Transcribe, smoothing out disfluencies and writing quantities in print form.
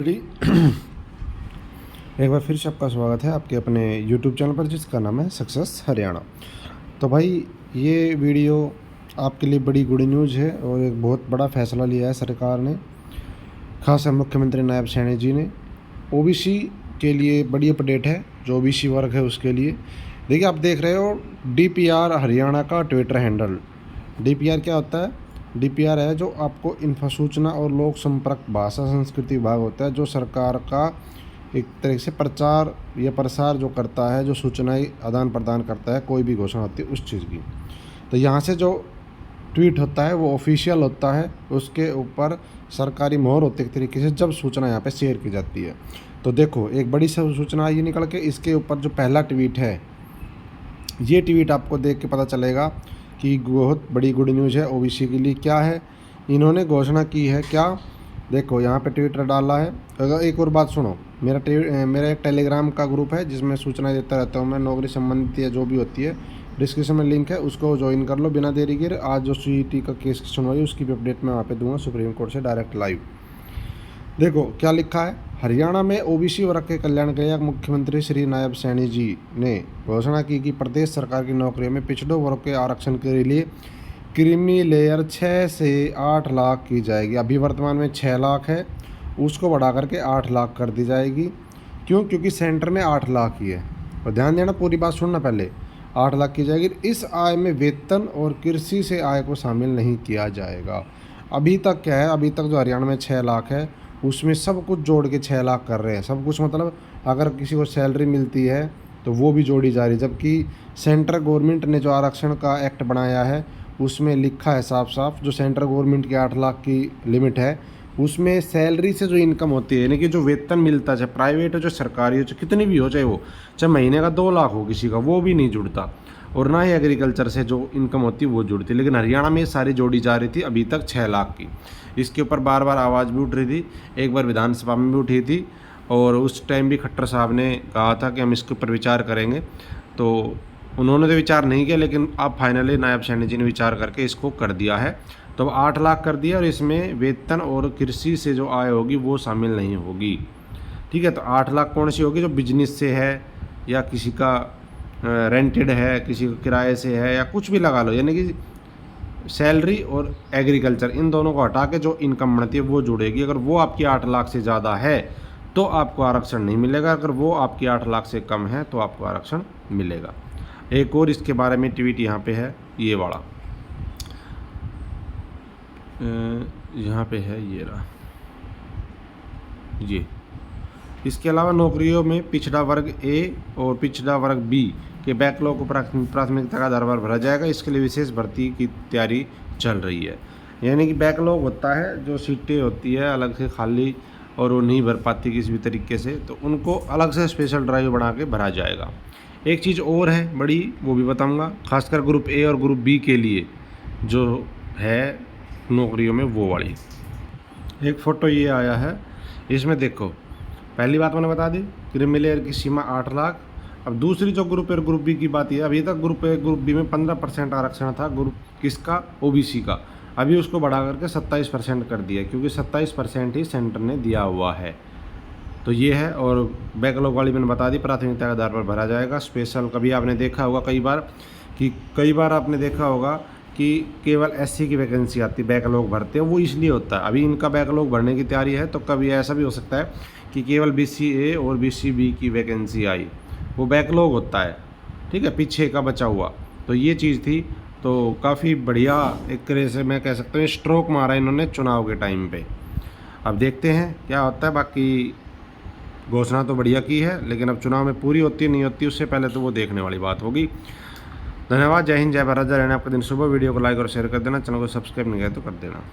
एक बार फिर से आपका स्वागत है आपके अपने YouTube चैनल पर जिसका नाम है सक्सेस हरियाणा। तो भाई ये वीडियो आपके लिए बड़ी गुड न्यूज़ है और एक बहुत बड़ा फैसला लिया है सरकार ने, खास है मुख्यमंत्री नायब सैनी जी ने। ओबीसी के लिए बड़ी अपडेट है, जो ओबीसी वर्ग है उसके लिए। देखिए आप देख रहे हो DPR हरियाणा का ट्विटर हैंडल। DPR क्या होता है? DPR है जो आपको सूचना और लोक संपर्क भाषा संस्कृति विभाग होता है, जो सरकार का एक तरह से प्रचार या प्रसार जो करता है, जो सूचनाएं आदान प्रदान करता है, कोई भी घोषणा होती है उस चीज़ की। तो यहाँ से जो ट्वीट होता है वो ऑफिशियल होता है, उसके ऊपर सरकारी मोहर होती है एक तरीके से, जब सूचना यहाँ पे शेयर की जाती है। तो देखो एक बड़ी सूचना ये निकल के, इसके ऊपर जो पहला ट्वीट है, ये ट्वीट आपको देख के पता चलेगा कि बहुत बड़ी गुड न्यूज़ है ओबीसी के लिए। क्या है इन्होंने घोषणा की है? क्या देखो यहाँ पे ट्विटर डाला है। अगर एक और बात सुनो, मेरा एक टेलीग्राम का ग्रुप है जिसमें सूचनाएं देता रहता हूँ मैं, नौकरी संबंधित या जो भी होती है। डिस्क्रिप्शन में लिंक है, उसको ज्वाइन कर लो बिना देरी के। आज जो CET का केस की सुनवाई उसकी भी अपडेट मैं वहाँ पे दूंगा सुप्रीम कोर्ट से डायरेक्ट लाइव। देखो क्या लिखा है। हरियाणा में ओबीसी वर्ग के कल्याण के लिए मुख्यमंत्री श्री नायब सैनी जी ने घोषणा की कि प्रदेश सरकार की नौकरियों में पिछड़ों वर्ग के आरक्षण के लिए क्रीमी लेयर 6 से 8 लाख की जाएगी। अभी वर्तमान में 6 लाख है, उसको बढ़ा करके 8 लाख कर दी जाएगी। क्यों? क्योंकि सेंटर में 8 लाख ही है। और ध्यान देना, पूरी बात सुनना पहले। 8 लाख की जाएगी। इस आय में वेतन और कृषि से आय को शामिल नहीं किया जाएगा। अभी तक क्या है, अभी तक जो हरियाणा में 6 लाख है उसमें सब कुछ जोड़ के 6 लाख कर रहे हैं। सब कुछ मतलब अगर किसी को सैलरी मिलती है तो वो भी जोड़ी जा रही है। जबकि सेंट्रल गवर्नमेंट ने जो आरक्षण का एक्ट बनाया है उसमें लिखा है साफ साफ, जो सेंट्रल गवर्नमेंट की 8 लाख की लिमिट है, उसमें सैलरी से जो इनकम होती है, यानी कि जो वेतन मिलता है, चाहे प्राइवेट हो चाहे सरकारी हो, चाहे कितनी भी हो, चाहे वो चाहे महीने का 2 लाख हो किसी का, वो भी नहीं जुड़ता। और ना ही एग्रीकल्चर से जो इनकम होती है वो जुड़ती। लेकिन हरियाणा में ये सारी जोड़ी जा रही थी अभी तक 6 लाख की। इसके ऊपर बार बार आवाज़ भी उठ रही थी, एक बार विधानसभा में भी उठी थी, और उस टाइम भी खट्टर साहब ने कहा था कि हम इसके ऊपर विचार करेंगे। तो उन्होंने तो विचार नहीं किया, लेकिन अब फाइनली नायब सैनी जी ने विचार करके इसको कर दिया है। तो 8 लाख कर दिया, और इसमें वेतन और कृषि से जो आय होगी वो शामिल नहीं होगी। ठीक है, तो 8 लाख कौन सी होगी? जो बिजनेस से है या किसी का रेंटेड है, किसी का किराए से है, या कुछ भी लगा लो, यानी कि सैलरी और एग्रीकल्चर इन दोनों को हटा के जो इनकम बनती है वो जुड़ेगी। अगर वो आपकी 8 लाख से ज़्यादा है तो आपको आरक्षण नहीं मिलेगा, अगर वो आपकी 8 लाख से कम है तो आपको आरक्षण मिलेगा। एक और इसके बारे में ट्वीट यहाँ पे है, ये वाला यहाँ पे है, ये रहा ये। इसके अलावा नौकरियों में पिछड़ा वर्ग A और पिछड़ा वर्ग B के बैकलॉग को प्राथमिकता का आधार पर भरा जाएगा। इसके लिए विशेष भर्ती की तैयारी चल रही है। यानी कि बैकलॉग होता है, जो सीटें होती है अलग से खाली और वो नहीं भर पाती किसी भी तरीके से, तो उनको अलग से स्पेशल ड्राइव बना के भरा जाएगा। एक चीज़ और है बड़ी, वो भी बताऊंगा, खासकर ग्रुप A और ग्रुप B के लिए जो है नौकरियों में वो वाली। एक फ़ोटो ये आया है, इसमें देखो पहली बात मैंने बता दी, क्रीमी लेयर की सीमा 8 लाख। अब दूसरी जो ग्रुप A और ग्रुप B की बात है, अभी तक ग्रुप A ग्रुप B में 15% आरक्षण था, ग्रुप किसका? ओबीसी का। अभी उसको बढ़ा करके 27% कर दिया, क्योंकि 27% ही सेंटर ने दिया हुआ है। तो ये है। और बैकलॉग वाली मैंने बता दी, प्राथमिकता के आधार पर भरा जाएगा। स्पेशल कभी आपने देखा होगा कई बार आपने देखा होगा कि केवल SC की वैकेंसी आती, बैकलॉग भरते हैं, वो इसलिए होता है। अभी इनका बैकलॉग भरने की तैयारी है, तो कभी ऐसा भी हो सकता है कि केवल BC-A और BC-B की वैकेंसी आई, वो बैकलॉग होता है। ठीक है, पीछे का बचा हुआ। तो ये चीज़ थी, तो काफ़ी बढ़िया एक तरह से मैं कह सकता हूँ स्ट्रोक मारा इन्होंने चुनाव के टाइम पे। अब देखते हैं क्या होता है। बाकी घोषणा तो बढ़िया की है, लेकिन अब चुनाव में पूरी होती है नहीं होती उससे पहले तो वो देखने वाली बात होगी। धन्यवाद। जय हिंद, जय भारत, जय हरियाणा। आपका दिन शुभ। वीडियो को लाइक और शेयर कर देना, चैनल को सब्सक्राइब नहीं किया तो कर देना।